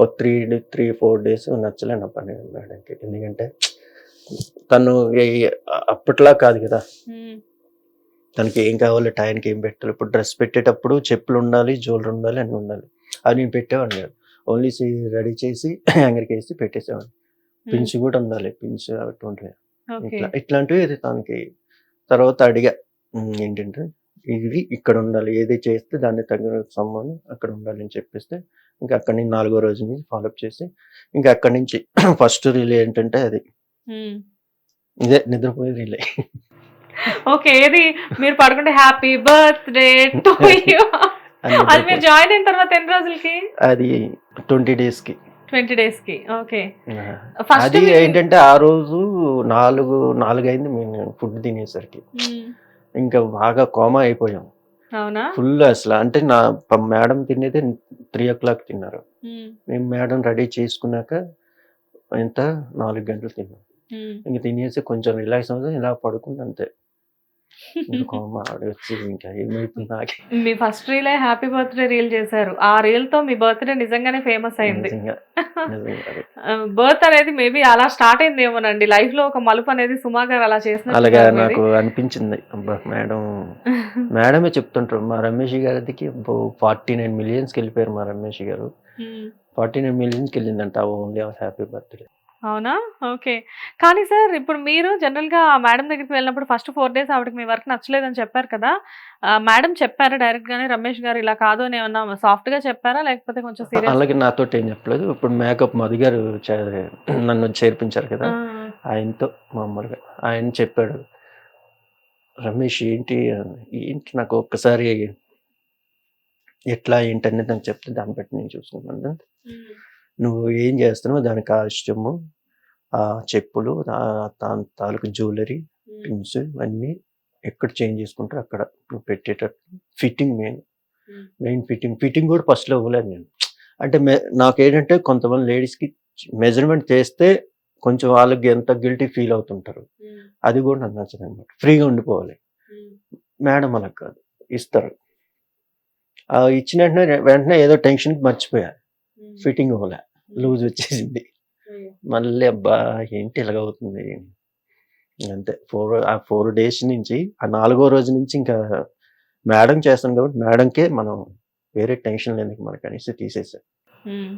F: ఒక 3-4 డేస్ నచ్చలే నా పని మేడంకి. ఎందుకంటే తను అప్పట్లా కాదు కదా, తనకి ఏం కావాలో టైంకి ఏం పెట్టాలి. ఇప్పుడు డ్రెస్ పెట్టేటప్పుడు చెప్పులు ఉండాలి, జ్యువెలరీ ఉండాలి, అన్నీ ఉండాలి. అది నేను పెట్టేవాడిని కాదు. ఓన్లీ రెడీ చేసి హ్యాంగర్కి వేసి పెట్టేసేవాడిని. పిన్స్ కూడా ఉండాలి, పిన్స్ అటువంటి ఇట్లాంటివి. ఇది తనకి తర్వాత అడిగా, ఏంటంటే ఇది ఇక్కడ ఉండాలి, ఏది చేస్తే దాన్ని తగిన సమ్మని అక్కడ ఉండాలి అని చెప్పేస్తే, ఇంకా అక్కడి నుంచి 4వ రోజు నుంచి ఫాలోఅప్ చేసి, ఇంకా అక్కడి నుంచి ఫస్ట్ రీలే ఏంటంటే అది ఇదే నిద్రపోయే రీలే.
E: ఓకే. ఏది మీరు పడుకుంటే హ్యాపీ బర్త్డే టు యు, అది మీరు జాయిన్ అయిన తర్వాత ఎన్ని రోజులకి?
F: అది 20 డేస్కి.
E: 20 డేస్కి. ఓకే.
F: అది ఏంటంటే ఆ రోజు 4 అయింది మేము ఫుడ్ తినేసరికి. ఇంకా బాగా కోమా అయిపోయాం.
E: అవునా?
F: ఫుల్ అసలు. అంటే నా మేడం తినేది 3 o'clock తిన్నారు. మేము మేడం రెడీ చేసుకున్నాక ఎంత 4 గంటలు తిన్నాం. ఇంక తినేసి కొంచెం రిలాక్స్ అవుతుంది, ఇలా పడుకుంది అంతే. కోమా వచ్చి ఇంకా ఏమైతుంది నాకే.
E: మీ ఫస్ట్ రీలే హ్యాపీ బర్త్డే రీల్ చేశారు. ఆ రీల్ తో మీ బర్త్డే నిజంగానే ఫేమస్ అయింది. బర్త్ అనేది మేబీ అలా స్టార్ట్ అయింది ఏమోనండి లైఫ్ లో, ఒక మలుపు అనేది సుమా గారు అలా చేసిన.
F: అలాగా నాకు అనిపించింది. అబ్బా మేడమే చెప్తుంటారు, మా రమేష్ గారికి 49 millions వెళ్ళిపోయారు. మా రమేష్ గారు 49 millions వెళ్ళిందంట ఓన్లీ హ్యాపీ బర్త్డే.
E: అవునా? ఓకే. కానీ సార్ ఇప్పుడు మీరు జనరల్‌గా మేడం దగ్గరికి వెళ్ళినప్పుడు ఫస్ట్ 4 డేస్ ఆవిడకి మీ వర్క్ నచ్చలేదని చెప్పారు కదా! మేడం చెప్పారా డైరెక్ట్‌గానే రమేష్ గారు ఇలా కాదు అని ఏమన్నా సాఫ్ట్‌గా చెప్పారా? లేకపోతే కొంచెం సీరియస్
F: అలాగే నాతోటి ఏం చెప్పలేదు. ఇప్పుడు మేకప్ మధు గారు నన్ను చేర్పించారు కదా!
E: ఆ!
F: ఆయనతో మామూలుగా ఆయన చెప్పాడు. రమేష్ ఏంటి ఏంటి నాకు ఒక్కసారి ఎట్లా ఏంటనేది నాకు చెప్తే దాన్ని బట్టి నేను చూసుకుంటాను.
E: హ్మ్.
F: నువ్వు ఏం చేస్తున్నావు దాని కాస్ట్యూము, చెప్పులు, దాని తాలూకు జ్యువెలరీ,
E: హ్మ్.
F: పిన్స్ ఇవన్నీ ఎక్కడ చేంజ్ చేసుకుంటారో అక్కడ నువ్వు పెట్టేటట్టు ఫిట్టింగ్
E: హ్మ్.
F: మెయిన్ ఫిట్టింగ్ కూడా ఫస్ట్‌లో ఇవ్వలేదు నేను. అంటే నాకేంటంటే కొంతమంది లేడీస్‌కి మెజర్‌మెంట్ చేస్తే కొంచెం వాళ్ళకి ఎంత గిల్టీ ఫీల్ అవుతుంటారు.
E: హ్మ్.
F: అది కూడా నాకు నచ్చదనమాట. ఫ్రీగా ఉండిపోవాలి.
E: హ్మ్.
F: మేడం అలా కాదు. ఇస్తారు. ఇచ్చిన వెంటనే ఏదో టెన్షన్‌కి మర్చిపోయా.
E: హ్మ్.
F: ఫిట్టింగ్ అవ్వలే.
E: హ్మ్.
F: లూజ్ వచ్చేసింది.
E: అయ్యో!
F: మళ్ళీ అబ్బా! ఏంటి ఇలాగవుతుంది. అంతే. ఆ 4 డేస్ నుంచి ఆ 4గో రోజు నుంచి ఇంకా మేడం చేస్తాను కాబట్టి మేడంకే మనం వేరే టెన్షన్‌లు ఎందుకు మనకనేసి తీసేసా.
E: హ్మ్.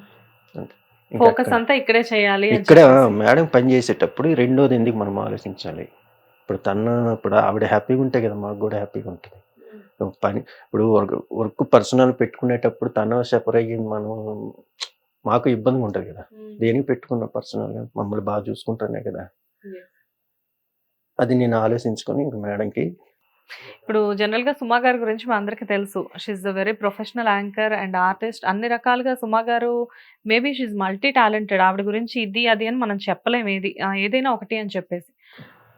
F: అంతే.
E: ఫోకస్
F: ఇంకక్కడ
E: అంతా ఇక్కడే చేయాలి అని
F: ఇక్కడే
E: చెప్పేసి.
F: మేడం పని చేసేటప్పుడు రెండోది ఎందుకు మనం ఆలోచించాలి. ఇప్పుడు ఆవిడ హ్యాపీగా ఉంటే కదా మాకు కూడా హ్యాపీగా ఉంటది. ఇప్పుడు వర్క్ పర్సనల్ పెట్టుకునేటప్పుడు తను సెపరేట్ అయ్యి మనం మాకు ఇబ్బందిగా ఉంటది కదా!
E: హ్మ్.
F: దేనికి పెట్టుకున్న పర్సనల్‌గా మమ్మల్ని బాగా చూసుకుంటేనే కదా!
E: యెస్.
F: అది నేను ఆలోచించుకొని ఇంక మేడంకి
E: ఇప్పుడు జనరల్‌గా సుమా గారి గురించి మా అందరికీ తెలుసు. She is a very professional anchor and artist. అన్ని రకాలుగా సుమా గారు maybe she is multi talented. ఆవిడ గురించి ఇది, అది అని మనం చెప్పలేం ఏది. ఏదైనా ఒకటి అని చెప్పేసి.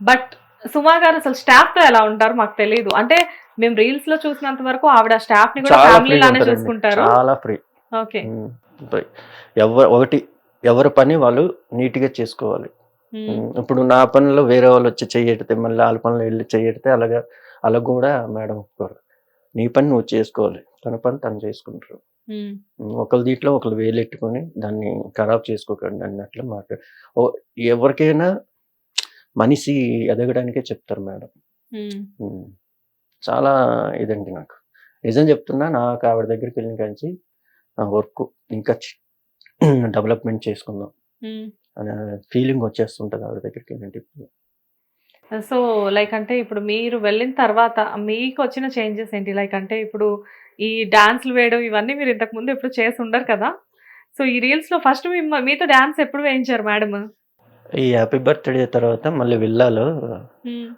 E: బట్ సుమా గారు అసలు స్టాఫ్‌తో ఎలా ఉంటారో మాకు తెలీదు. అంటే మేము రీల్స్‌లో చూసినంత వరకు ఆవిడ స్టాఫ్‌ని కూడా
F: చాలా
E: ఫ్యామిలీ
F: ఫ్రీగా
E: లానే
F: ఉంటారండి.
E: చూసుకుంటారు.
F: చాలా ఫ్రీ.
E: ఓకే.
F: హ్మ్. ఫ్రీ. ఎవరి పని వాళ్ళు నీట్‌గా చేసుకోవాలి.
E: హ్మ్.
F: ఇప్పుడు నా పనిలో వేరే వాళ్ళొచ్చి చెయ్యెడితే మళ్ళీ ఆళ్ళ పనిలో ఎళ్లి చెయ్యెడితే అలా గూడా మేడం ఒప్పుకోరు. నీ పని నువ్వు చేసుకోవాలి. తన పని తను చేసుకుంటారు.
E: హ్మ్.
F: ఒకళ్ళ దీంట్లో ఒకళ్ళు వేలెట్టుకొని దాన్ని ఖరాబ్ చేసుకోకండి అన్నట్లు ఎవరికైనా మనిషి ఎదగడానికే చెప్తారు మేడం.
E: హ్మ్.
F: హ్మ్. చాలా ఇదండి నాకు. నిజం చెప్తున్నా నాకు ఆవిడ దగ్గరికెళ్ళిన కాంచి వర్కు ఇంకా డెవలప్‌మెంట్ చేసుకుందాం
E: హ్మ్.
F: అనే ఫీలింగ్ వచ్చేస్తుంటది ఆవిడ దగ్గరికెళ్ళింటే ఇప్పుడు.
E: సో, లైక్ అంటే ఇప్పుడు మీరు వెళ్ళిన తర్వాత మీకొచ్చిన చేంజెస్ ఏంటి? లైక్ అంటే ఇప్పుడు ఈ డాన్స్‌లు వేయడం ఇవన్నీ మీరు ఇంతకుముందు ఎప్పుడు చేసి ఉండరు కదా! సో, ఈ రీల్స్‌లో ఫస్ట్ మీతో డాన్స్ ఎప్పుడు వేయించారు మేడము?
F: ఈ హ్యాపీ బర్త్‌డే తర్వాత మళ్ళీ విల్లాలో
E: హ్మ్.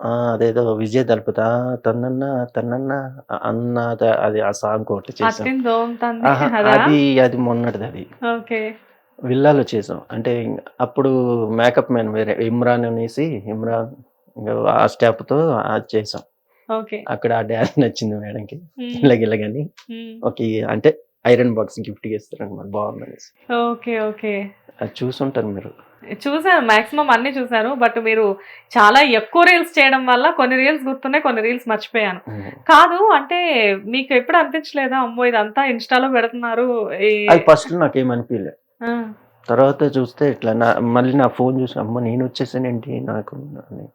F: అదేదో విజయ్ దళపతి తన్నన్న తన్నన్న అన్నద అది ఆ సాంగ్ ఒకటి చేసాం.
E: అత్తింది దోముతాంది
F: ఆహా!
E: అదా?
F: అది మొన్నటిదది.
E: ఓకే.
F: విల్లాలో చేసాం. అంటే అప్పుడు మేకప్ మ్యాన్ వేరే ఇమ్రాన్ అనేసి ఇంగ ఆ స్టెప్‌తో అది చేసాం.
E: ఓకే.
F: అక్కడ ఆ డాన్స్ నచ్చింది మేడంకి.
E: హ్మ్.
F: ఇలాగని
E: హ్మ్.
F: అంటే ఐరన్ బాక్స్ గిఫ్ట్‌గా ఇస్తారనమాట బావుందనేసి.
E: ఓకే. ఓకే.
F: అది చూసుంటారు మీరు.
E: చూసాను. మాక్సిమం అన్నీ చూసాను. బట్ మీరు చాలా ఎక్కువ రీల్స్ చేయడం వల్ల కొన్ని రీల్స్ గుర్తున్నాయి. కొన్ని రీల్స్ మర్చిపోయాను.
F: హ్మ్.
E: కాదు అంటే మీకు ఎప్పుడు అనిపించలేదా? అమ్మో! ఇదంతా ఇన్‌స్టా‌లో పెడుతున్నారు. ఈ
F: అది ఫస్ట్‌లో నాకేమనిపియలే.
E: ఆ!
F: తర్వాత చూస్తే ఇట్లా మళ్ళీ నా ఫోన్ చూసి అమ్మో! నేనొచ్చేసానేంటి నాకు అని.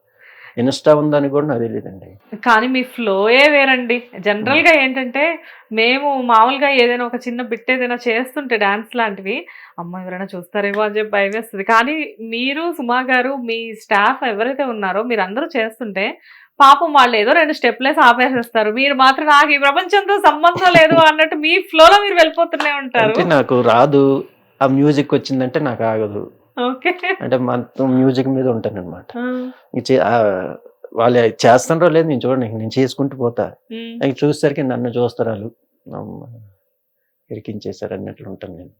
F: ఇన్‌స్టా ఉందని కూడా నాకు తెలీదండి.
E: కానీ మీ ఫ్లోయే వేరండి.
F: హ్మ్.
E: జనరల్‌గా ఏంటంటే, మేము మామూలుగా ఏదైనా ఒక చిన్న బిట్ ఏదైనా చేస్తుంటే డాన్స్ లాంటివి, అమ్మో! ఎవరైనా చూస్తారేమో అని చెప్పి భయమేస్తది. కానీ మీరు, సుమా గారు, మీ స్టాఫ్ ఎవరైతే ఉన్నారో మీరందరూ చేస్తుంటే, పాపం వాళ్ళేదో 2 స్టెప్పులేసి ఆపేసేస్తారు. మీరు మాత్రం నాకు ఈ ప్రపంచంతో సంబంధం లేదు అన్నట్టు మీ ఫ్లోలో మీరు వెళ్ళిపోతూనే ఉంటారు.
F: అంటే నాకు రాదు. ఆ మ్యూజిక్ వచ్చిందంటే నాకు ఆగదు.
E: ఓకే.
F: అంటే మొత్తం మ్యూజిక్ మీద ఉంటాననమాట.
E: ఆ!
F: ఇ చే వాళ్ళు చేస్తున్నారో లేదో నేను చూడను. నేను చేసుకుంటూ పోతా.
E: హ్మ్.
F: అవి చూసేసరికి నన్ను చూస్తారు అమ్మ! ఇరికించేసారు అన్నట్లు ఉంటాను నేను.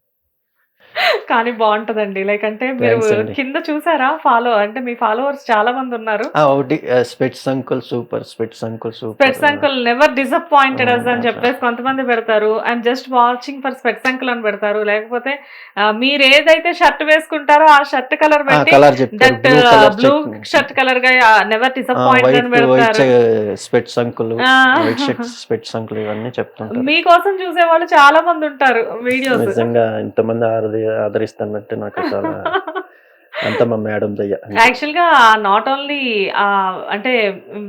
E: కానీ బావుంటదండి. లైక్ అంటే మీరు
F: థాంక్స్ అండి.
E: కింద చూసారా? అంటే మీ ఫాలోవర్స్ చాలా మందున్నారు.
F: ఒకటి స్పెట్స్ అంకుల్ సూపర్. స్పెట్స్ అంకుల్ సూపర్.
E: స్పెట్స్ అంకుల్ నెవర్ డిసప్పాయింటెడ్ అస్ అని
F: అట్లా.
E: చెప్పేసి కొంతమంది పెడతారు. I'm just watching for specs uncle అని పెడతారు. లేకపోతే మీరేదైతే షర్ట్ వేసుకుంటారో ఆ షర్ట్ కలర్ పెట్టి
F: కలర్ చెప్తారు.
E: దట్ బ్లూ
F: చెక్
E: షర్ట్ కలర్‌గా నెవర్ డిసప్పాయింటెడ్ అని
F: వైట్
E: పెడతారు.
F: స్పెట్స్ అంకుల్,
E: ఆ!
F: వైట్ స్పెట్స్ అంకుల్ ఇవన్నీ చెప్తుంటారు.
E: మీకోసం చూసేవాళ్ళు చాలా మంది ఉంటారు వీడియోస్.
F: నిజంగా ఇంతమంది ఆదరిస్తున్నట్టు నాకు చాలా అంతా మా మేడం దయ. అంతే.
E: యాక్చువల్‌గా నాట్ ఓన్లీ అంటే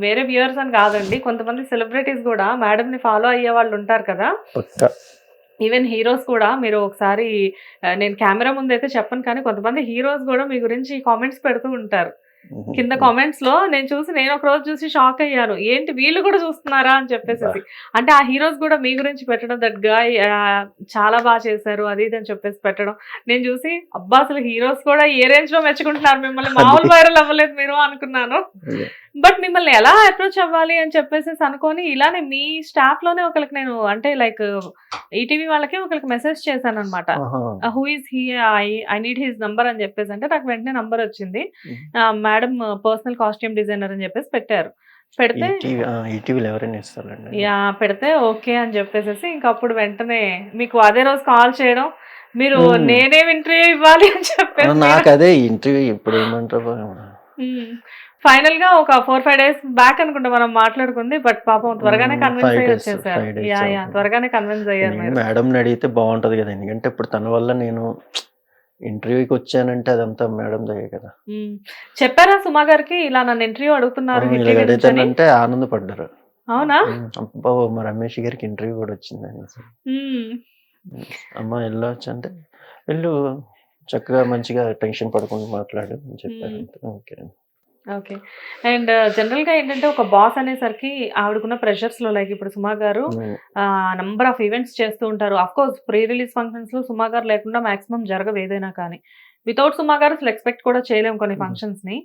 E: వేరే వ్యూయర్స్ అని కాదండి. కొంతమంది సెలబ్రిటీస్ గూడా మేడమ్‌ని ఫాలో అయ్యేవాళ్ళు ఉంటారు కదా!
F: పక్కా.
E: ఈవెన్ హీరోస్ కూడా మీరు ఒకసారి నేను కెమెరా ముందు అయితే చెప్పను కానీ కొంతమంది హీరోస్ కూడా మీ గురించి కామెంట్స్ పెడుతూ ఉంటారు కింద కామెంట్స్ లో. నేను ఒక రోజు చూసి షాక్ అయ్యాను, ఏంటి వీళ్ళు కూడా చూస్తున్నారా అని చెప్పేసి. అంటే ఆ హీరోస్ కూడా మీ గురించి పెట్టడం, దట్ గాయ్ చాలా బాగా చేశారు అది ఇది అని చెప్పేసి పెట్టడం. నేను చూసి అబ్బా అసలు హీరోస్ కూడా ఏ రేంజ్ లో మెచ్చుకుంటున్నారు మిమ్మల్ని, మామూలు వైరల్ అవ్వలేదు మీరు అనుకున్నాను. బట్ మిమ్మల్ని ఎలా అప్రోచ్ అవ్వాలి అని చెప్పేసి అనుకొని ఇలానే మీ స్టాఫ్ లోనే ఒకరికి నేను అంటే లైక్ ఈటీవీ వాళ్ళకి ఒకరికి మెసేజ్ చేశాను అనమాట, who is he, I need his number అని చెప్పేసి. అంటే నాకు వెంటనే నంబర్ వచ్చింది, మేడం పర్సనల్ కాస్ట్యూమ్ డిజైనర్ అని చెప్పేసి పెట్టారు. పెడితే పెడితే ఓకే అని చెప్పేసి ఇంకా అప్పుడు వెంటనే మీకు అదే రోజు కాల్ చేయడం, మీరు నేనేం ఇంటర్వ్యూ ఇవ్వాలి అని చెప్పేసి.
F: నాకు అదే ఇంటర్వ్యూ ఇప్పుడు ఏమంటారు
E: ఫైనల్ గా ఒక 4-5 days బ్యాక్ అనుకుంటా మనం మాట్లాడుకుంది. బట్ పాపం త్వరగానే కన్విన్స్ అయ్యి వచ్చేసారు. త్వరగానే కన్విన్స్ అయ్యారు.
F: మేడం అడిగితే బాగుంటది కదా, ఎందుకంటే ఇప్పుడు తన వల్ల నేను ఇంటర్వ్యూకి వచ్చానంటే అదంతా మేడం దగ్గర కదా.
E: చెప్పారా సుమా గారికి ఇలా నన్ను ఇంటర్వ్యూ అడుగుతున్నారు
F: అడుగుతానంటే ఆనందపడ్డారు.
E: అవునా?
F: అబ్బా మా రమేష్ గారికి ఇంటర్వ్యూ కూడా వచ్చింది అనేసి. అమ్మ వెళ్ళొచ్చు అంటే వెళ్ళు, చక్కగా మంచిగా టెన్షన్ పడకుండా మాట్లాడు అని చెప్పారు. Okay
E: okay. అండ్ జనరల్ గా ఏంటంటే ఒక బాస్ అనేసరికి ఆవిడకున్న ప్రెషర్స్ లో లైక్ ఇప్పుడు సుమా గారు నంబర్ ఆఫ్ ఈవెంట్స్ చేస్తూ ఉంటారు. Of course pre release functions లో సుమా గారు లేకుండా మాక్సిమం జరగవు ఏదైనా కానీ. వితౌట్ సుమా గారు అసలు ఎక్స్పెక్ట్ కూడా చేయలేము కొన్ని ఫంక్షన్స్ ని.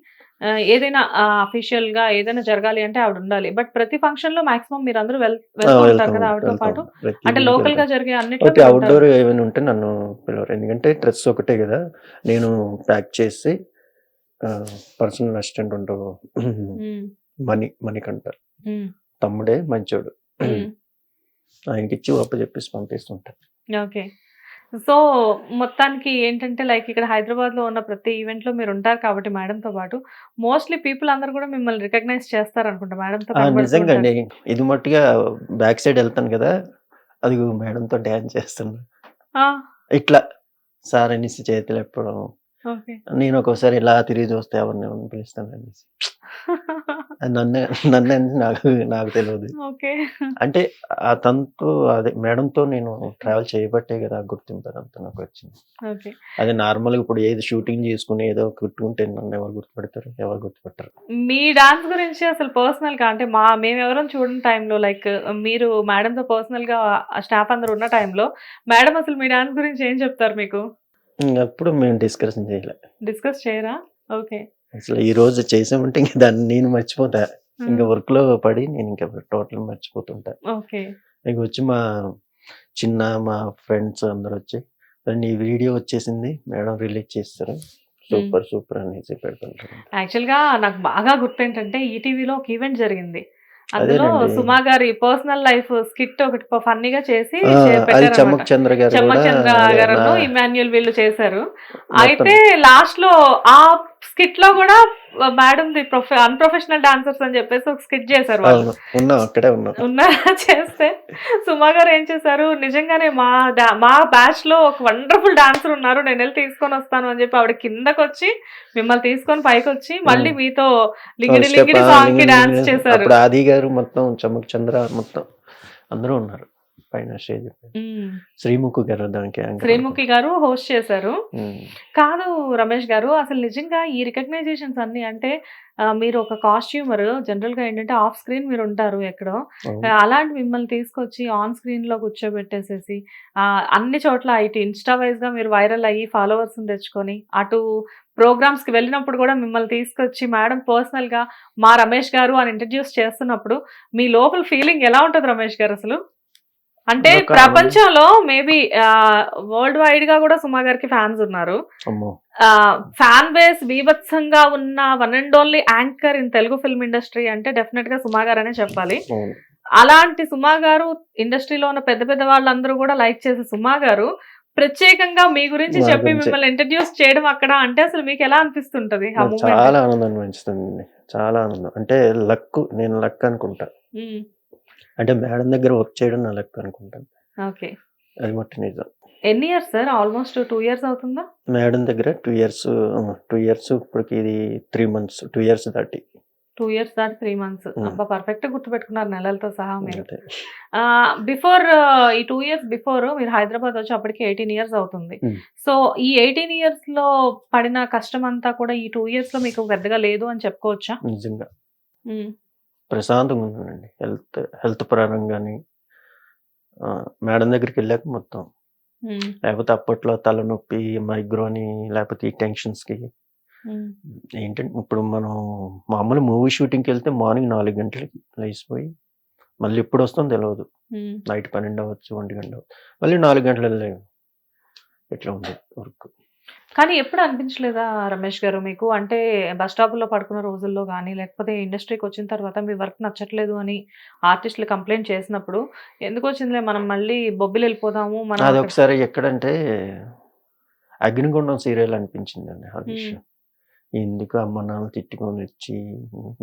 E: ఏదైనా అఫీషియల్ గా ఏదైనా జరగాలి అంటే ఆవిడ ఉండాలి. బట్ ప్రతి ఫంక్షన్ లో మాక్సిమం మీరు అందరూ వెళ్తూ ఉంటారు కదా ఆవిడతో పాటు. అంటే లోకల్ గా జరిగే అన్నిట్లో
F: అవుట్డోర్ ఏమైనా ఉంటే నన్ను పిలవరు, ఎందుకంటే డ్రెస్ ఒకటే కదా. నేను ప్యాక్ చేసి పర్సనల్ అసిస్టెంట్ ఉంటాడు మణికంఠ, తమ్ముడే మంచోడు, ఆయనకి ఇచ్చి అప్ప చెప్పేసి పంపిస్తుంటాను.
E: ఓకే. సో మొత్తానికి ఏంటంటే లైక్ ఇక్కడ హైదరాబాద్ లో ఉన్న ప్రతి ఈవెంట్ లో మీరు ఉంటారు కాబట్టి మేడంతో పాటు మోస్ట్లీ పీపుల్ అందరు కూడా మిమ్మల్ని రికగ్నైజ్ చేస్తారు అనుకుంటా మేడంతో.
F: నిజంగా అండి, ఇది మట్టుగా బ్యాక్ సైడ్ వెళ్తాను కదా, అది మేడంతో డాన్స్ చేస్తాను ఇట్లా సార్ అనేసి చేతులు ఎప్పడం. నేను ఒక్కోసారి ఇలా తిరిగి చూస్తే ఎవరిని పిలుస్తాను అనేసి, నన్ను నాకు తెలియదు. అంటే ఆ తనతో అదే మేడంతో నేను ట్రావెల్ చేయబట్టే కదా గుర్తింపు అదంతా నాకు వచ్చింది. అదే నార్మల్ గా ఇప్పుడు ఏది షూటింగ్ చేసుకుని ఏదో కుట్టుకుంటే నన్ను ఎవరు గుర్తుపడతారు, ఎవరు గుర్తుపడతారు.
E: మీ డాన్స్ గురించి అసలు పర్సనల్ గా అంటే మేము ఎవరైనా చూడని టైంలో లైక్ మీరు మేడంతో పర్సనల్ గా స్టాఫ్ అందరూ ఉన్న టైంలో మేడం అసలు మీ డాన్స్ గురించి ఏం చెప్తారు మీకు?
F: అప్పుడు మేము డిస్కస్
E: చేయరా? ఓకే.
F: అసలు ఈ రోజు చేసామంటే ఇంకా దాన్ని నేను మర్చిపోతా, ఇంకా వర్క్ లో పడి నేను ఇంకా టోటల్ మర్చిపోతుంటా. ఇంక వచ్చి మా ఫ్రెండ్స్ అందరు వచ్చి నీ వీడియో వచ్చేసింది మేడం, రిలీజ్ చేస్తారు, సూపర్ అనేసి పెడుతుంటారు.
E: యాక్చువల్ గా నాకు బాగా గుర్తు ఏంటంటే ఈటీవీలో ఒక ఈవెంట్ జరిగింది, అందులో సుమా గారి పర్సనల్ లైఫ్ స్కిట్ ఒకటి ఫన్నీగా చేసి
F: చమ్మక్ చంద్ర
E: గారు ఇమాన్యుయల్ వీళ్ళు చేశారు. అయితే లాస్ట్ లో ఆ స్కిట్ లో కూడా మేడం ది అన్ప్రొఫెషనల్ డాన్సర్స్ అని చెప్పేసి ఒక స్కిట్ చేశారు వాళ్ళు. ఉన్నారా చేస్తే సుమా గారు ఏం చేశారు, నిజంగానే మా బ్యాచ్ లో ఒక వండర్ఫుల్ డాన్సర్ ఉన్నారు, నేను వెళ్ళి తీసుకొని వస్తాను అని చెప్పి ఆవిడ కిందకి వచ్చి మిమ్మల్ని తీసుకొని పైకి వచ్చి మళ్ళీ మీతో లింగిడి లింగిడి సాంగ్ కి డాన్స్ చేశారు.
F: ఆది గారు మొత్తం చమ్మక్ చంద్ర మొత్తం అందరూ ఉన్నారు పైన స్టేజ్.
E: శ్రీముఖి గారు హోస్ట్ చేశారు. కాదు రమేష్ గారు, అసలు నిజంగా ఈ రికగ్నైజేషన్స్ అన్ని అంటే మీరు ఒక కాస్ట్యూమర్, జనరల్ గా ఏంటంటే ఆఫ్ స్క్రీన్ మీరు ఉంటారు ఎక్కడో, అలాంటి మిమ్మల్ని తీసుకొచ్చి ఆన్ స్క్రీన్ లో కూర్చోబెట్టేసేసి అన్ని చోట్ల ఇటు ఇన్స్టా వైజ్ గా మీరు వైరల్ అయ్యి ఫాలోవర్స్ తెచ్చుకొని అటు ప్రోగ్రామ్స్ కి వెళ్ళినప్పుడు కూడా మిమ్మల్ని తీసుకొచ్చి మేడం పర్సనల్ గా మా రమేష్ గారు అని ఇంట్రడ్యూస్ చేస్తున్నప్పుడు మీ లోపల ఫీలింగ్ ఎలా ఉంటుంది రమేష్ గారు అసలు? అంటే ప్రపంచంలో మేబీ వరల్డ్ వైడ్ గా కూడా సుమా గారికి ఫ్యాన్స్ ఉన్నారు. ఫ్యాన్ బేస్ బీభత్సంగా ఉన్న one and only anchor in Telugu film industry అంటే డెఫినెట్ గా సుమా గారు అనే చెప్పాలి. అలాంటి సుమా గారు ఇండస్ట్రీలో ఉన్న పెద్ద పెద్ద వాళ్ళందరూ కూడా లైక్ చేసే సుమా గారు ప్రత్యేకంగా మీ గురించి చెప్పి మిమ్మల్ని ఇంట్రడ్యూస్ చేయడం అక్కడ అంటే అసలు మీకు ఎలా అనిపిస్తుంటది?
F: చాలా ఆనందం అనిపిస్తుంది, చాలా ఆనందం. అంటే నేను లక్ అనుకుంటా, అంటే మేడం దగ్గర వర్క్ చేయడం నా లక్ అనుకుంటాను.
E: ఓకే,
F: అది మట్టి నిజం.
E: ఎన్ని ఇయర్స్ సార్? ఆల్మోస్ట్ 2 years అవుతుందా
F: మేడం దగ్గర? 2 years. ఇప్పటికి ఇది 3 months, 2 years దాటి.
E: 2 ఇయర్స్ దాటి 3 మంత్స్.
F: Hmm.
E: అబ్బా! పర్ఫెక్ట్‌గా గుర్తుపెట్టుకున్నారు నెలలతో సహా మీరు.
F: అంతే.
E: బిఫోర్ ఈ 2 ఇయర్స్ బిఫోర్ మీరు హైదరాబాద్ వచ్చి అప్పటికి 18 ఇయర్స్ అవుతుంది.
F: Hmm.
E: సో, ఈ 18 ఇయర్స్‌లో పడిన కష్టం అంతా కూడా ఈ 2 ఇయర్స్‌లో మీకు పెద్దగా లేదు అని చెప్పుకోవచ్చా?
F: నిజంగా
E: హ్మ్.
F: ప్రశాంతంగా ఉన్నానండి. హెల్త్ పరంగాని మేడం దగ్గరికి వెళ్ళాక మొత్తం.
E: హ్మ్.
F: లేకపోతే అప్పట్లో తలనొప్పి, మైగ్రేని లేకపోతే ఈ టెన్షన్స్‌కి
E: హ్మ్.
F: ఏంటంటే ఇప్పుడు మనం మామూలు మూవీ షూటింగ్‌కి వెళ్తే మార్నింగ్ 4 గంటలకి లేసిపోయి మళ్ళీ ఎప్పుడు వస్తామో తెలవదు.
E: హ్మ్.
F: నైట్ 12 అవ్వచ్చు, 1 గంట అవ్వచ్చు. మళ్ళీ 4 గంటలకు లేవు. ఇట్లా ఉండేది వర్క్.
E: కానీ ఎప్పుడు అనిపించలేదా రమేష్ గారు మీకు? అంటే బస్ స్టాపుల్లో పడుకున్న రోజుల్లో గానీ, లేకపోతే ఇండస్ట్రీకి వచ్చిన తర్వాత మీ వర్క్ నచ్చట్లేదు అని ఆర్టిస్టులు కంప్లెయింట్ చేసినప్పుడు, ఎందుకొచ్చిందిలే మనం మళ్ళీ బొబ్బిలెళ్ళిపోదాము. మనం
F: అది
E: అక్కడ
F: ఒకసారి ఎక్కడంటే 'అగ్నిగుండం' సీరియల్ అనిపించిందండి ఆ విషయం. ఎందుకు అమ్మ నాన్న తిట్టుకొని వచ్చి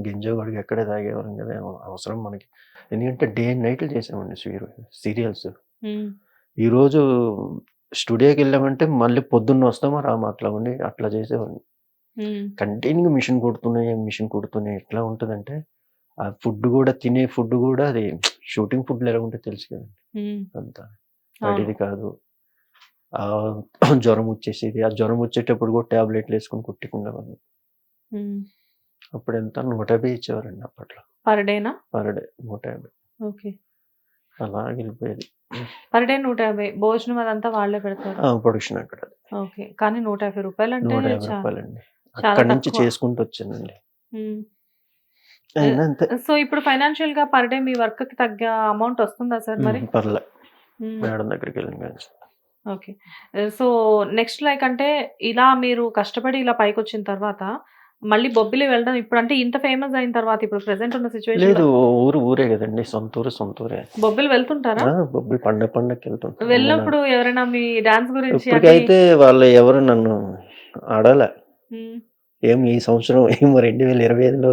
F: గింజో గొడుగు ఎక్కడే తాగేవాళ్ళం కదా! అవసరం మనకి. ఎందుకంటే డే అండ్ నైట్లు చేసామండి సీరియల్స్.
E: హ్మ్.
F: ఈరోజు స్టూడియోకి వెళ్ళామంటే మళ్ళీ పొద్దున్న వస్తామా రామా అట్లా ఉండి అట్లా చేసేవాడిని.
E: హ్మ్.
F: కంటిన్యూగా మిషన్ కుడుతూనే ఎట్లా ఉంటదంటే ఆ ఫుడ్ కూడా తినే ఫుడ్ కూడా అది షూటింగ్ ఫుడ్‌లో ఎలా ఉంటదో తెలుసు కదండీ!
E: హ్మ్.
F: అంతా
E: అవును.
F: బయటిది కాదు. జ్వరం వచ్చేసేది. ఆ జ్వరం వచ్చేటప్పుడు కూడా టాబ్లెట్‌లేసుకొని కొట్టుకునేవాడిని.
E: హ్మ్.
F: అప్పుడెంత 150 ఇచ్చేవారండి అప్పట్లో.
E: పర్ డేనా?
F: Per day 150.
E: ఓకే.
F: అలా వెళ్ళిపోయేది.
E: Per day 150. భోజనం అదంతా వాళ్ళే పెడతారు.
F: ప్రొడక్షన్ అక్కడ.
E: ఓకే. కానీ రూ. 150 అంటే
F: 150 రూపాయలండి.
E: చాలా
F: అక్కడి నుంచి
E: తక్కువ.
F: చేసుకుంటూ వచ్చానండి.
E: హ్మ్.
F: అయినా అంతే.
E: సో, ఇప్పుడు ఫైనాన్షియల్‌గా పర్ డే మీ వర్క్‌కి తగ్గ అమౌంట్ వస్తుందా సార్ మరి?
F: పర్లే.
E: హ్మ్.
F: మేడం దగ్గరికెళ్ళిన కాంచి.
E: ఓకే. సో, నెక్స్ట్ లైక్ అంటే ఇలా మీరు కష్టపడి ఇలా పైకొచ్చిన తర్వాత మళ్ళీ బొబ్బిలి వెళ్ళడం ఇప్పుడంటే ఇంత ఫేమస్ అయిన తర్వాత ఇప్పుడు ప్రెజెంట్ ఉన్న
F: లేదు
E: సిట్యుయేషన్‌లో
F: ఊరే కదండీ. సొంతూరే.
E: బొబ్బిలి వెళ్తుంటారా?
F: బొబ్బిలి పండగకి వెళ్తుంటాం.
E: వెళ్ళినప్పుడు ఎవరైనా మీ డాన్స్ గురించి అన్ని
F: ఇప్పటికైతే వాళ్ళు ఎవరు నన్ను అడగలే.
E: హ్మ్.
F: ఈ సంవత్సరం 2025లో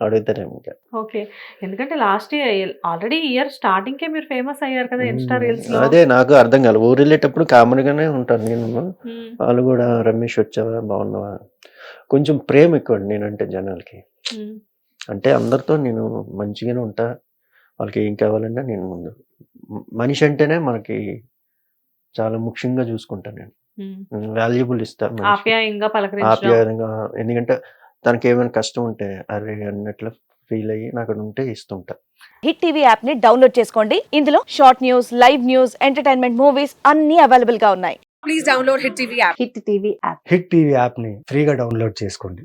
F: అడుగుతారేమో ఇంకా.
E: ఓకే. ఎందుకంటే లాస్ట్ ఇయర్ ఆల్రెడీ ఇయర్ స్టార్టింగ్‌కే మీరు ఫేమస్ అయ్యారు కదా! ఇన్‌స్టా రీల్స్‌లో.
F: అదే నాకు అర్థం కాలే. ఊరెళ్ళేటప్పుడు కామన్‌గానే ఉంటాను నేను.
E: హ్మ్.
F: వాళ్ళు కూడా రమేష్ వచ్చావా? బాగున్నావా? కొంచెం ప్రేమ ఎక్కువండి నేనంటే జనాలకి.
E: హ్మ్.
F: అంటే అందరితో నేను మంచిగానే ఉంటా. వాళ్ళకి ఏం కావాలన్నా నేను ముందు. మనిషి అంటేనే మనకి చాలా ముఖ్యంగా చూసుకుంటా నేను.
E: హ్మ్.
F: వాల్యుబుల్ ఇస్తా మనిషికి.
E: ఆప్యాయంగా పలకరించడం.
F: ఆప్యాయంగా ఎందుకంటే తనకేమైనా కష్టం ఉంటే అరే అన్నట్లు ఫీల్ అయ్యి నాకు ఉంటే ఇస్తుంటా.
I: హిట్ టీవీ యాప్ ని డౌన్లోడ్ చేసుకోండి. ఇందులో short news, live news, entertainment movies అన్ని అవైలబుల్ గా ఉన్నాయి.
C: హిట్ టీవీ యాప్ని ఫ్రీగా డౌన్లోడ్ చేసుకోండి.